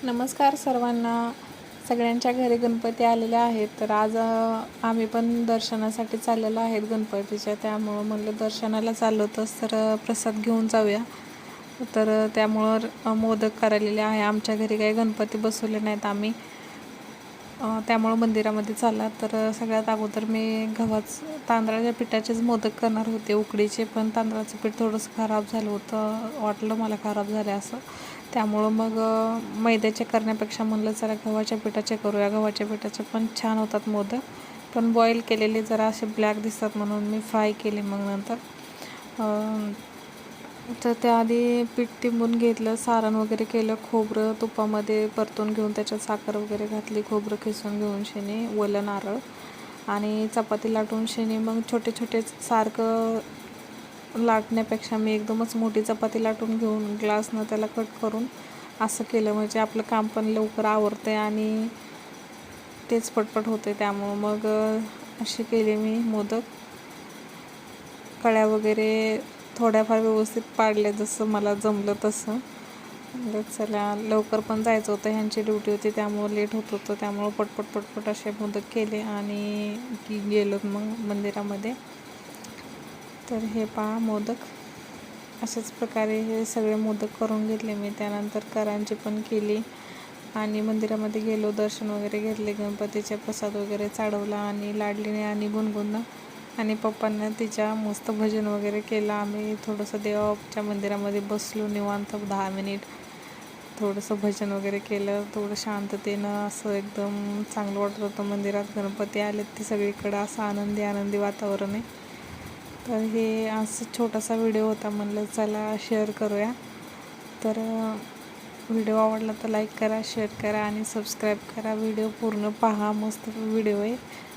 नमस्कार सर्वांना. सगळ्यांच्या घरी गणपती आलेले आहेत. तर आज आम्ही पण दर्शनासाठी चाललेलो आहेत गणपतीच्या. त्यामुळं म्हणलं दर्शनाला चाललो तर प्रसाद घेऊन जाऊया. तर त्यामुळं मोदक करायलेले आहे. आमच्या घरी काही गणपती बसवले नाहीत आम्ही, त्यामुळं मंदिरामध्ये चालला. तर सगळ्यात अगोदर मी तांदळाच्या पिठाचेच मोदक करणार होते, उकडीचे. पण तांदळाचं पीठ थोडंसं खराब झालं होतं, वाटलं मला खराब झालं असं. त्यामुळं मग मैद्याचे करण्यापेक्षा म्हणलं चला गव्हाच्या पिठाचे करूया. गव्हाच्या पिठाचे पण छान होतात मोदक, पण बॉईल केलेले जरा असे ब्लॅक दिसतात म्हणून मी फ्राय केले. मग नंतर तर त्याआधी पीठ तिंबून घेतलं, सारण वगैरे केलं, खोबरं तुपामध्ये परतून घेऊन त्याच्यात साखर वगैरे घातली, खोबरं खिसून घेऊन शेणी, ओलं नारळ आणि चपाती लाटून शेणी. मग छोटे छोटे सारखं लाटण्यापेक्षा मी एकदमच मोठी चपाती लाटून घेऊन ग्लासनं त्याला कट करून असं केलं, म्हणजे आपलं काम पण लवकर आवरते आणि तेच पटपट होते. त्यामुळं मग अशी केली मी मोदक. कळ्या वगैरे थोड्याफार व्यवस्थित पाडल्या, जसं मला जमलं तसं. चला लवकर पण जायचं होतं, ह्यांची ड्युटी होती, त्यामुळं लेट होत होतं. त्यामुळं पटपट असे मोदक केले आणि गेलो मग मंदिरामध्ये. तर हे पहा मोदक, अशाच प्रकारे हे सगळे मोदक करून घेतले मी. त्यानंतर करांची पण केली आणि मंदिरामध्ये गेलो, दर्शन वगैरे घेतले, गणपतीचे प्रसाद वगैरे चढवला आणि लाडलीने आणि गुणगुणनं आणि पप्पांना तिच्या मस्त भजन वगैरे केलं. आम्ही थोडंसं देवाच्या मंदिरामध्ये बसलो निवांत 10 मिनिट, थोडंसं भजन वगैरे केलं. थोडं शांततेनं असं एकदम चांगलं वाटत होतं. मंदिरात गणपती आलेत ते सगळीकडं असं आनंदी वातावरण आहे. तर हे असं छोटासा व्हिडिओ होता, म्हणलं चला शेअर करूया. तर व्हिडिओ आवडला तर लाईक करा, शेअर करा आणि सबस्क्राईब करा. व्हिडिओ पूर्ण पहा, मस्त व्हिडिओ आहे,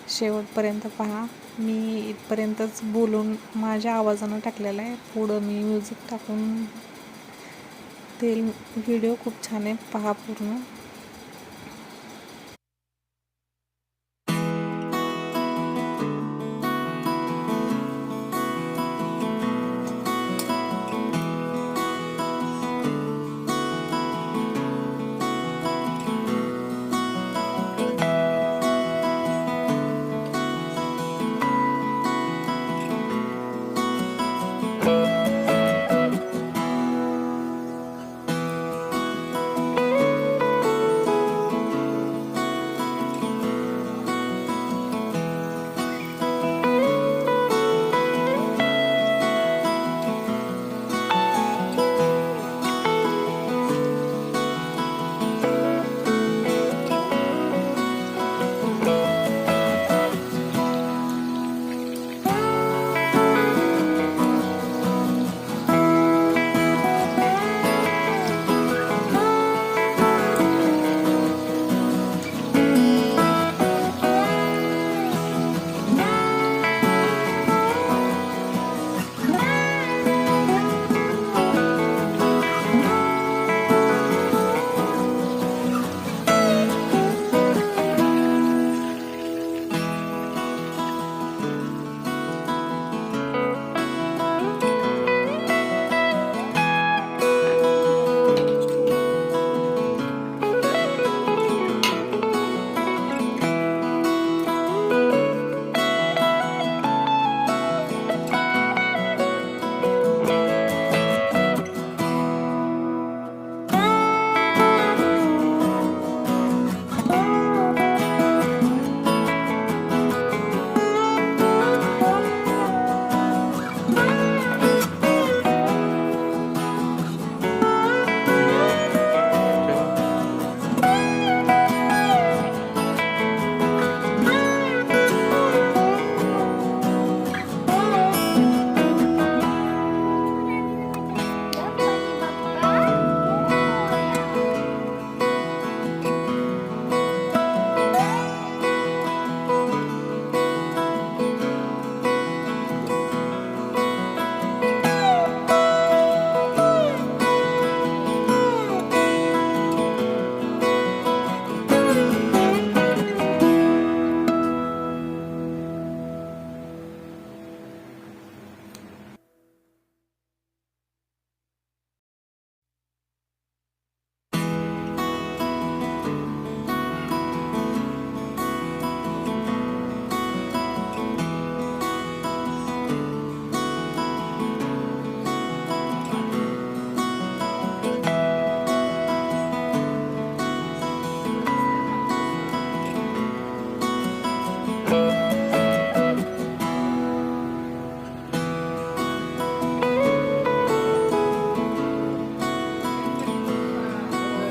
शेवटपर्यंत पहा. मी इथपर्यंतच बोलून माझ्या आवाजानं टाकलेला आहे, पुढं मी म्युझिक टाकून ते व्हिडिओ खूप छान आहे, पहा पूर्ण.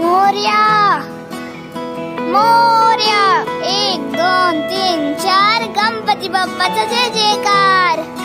मोरया मोरया 1 2 3 4 गणपती बाप्पाचा जय जयकार.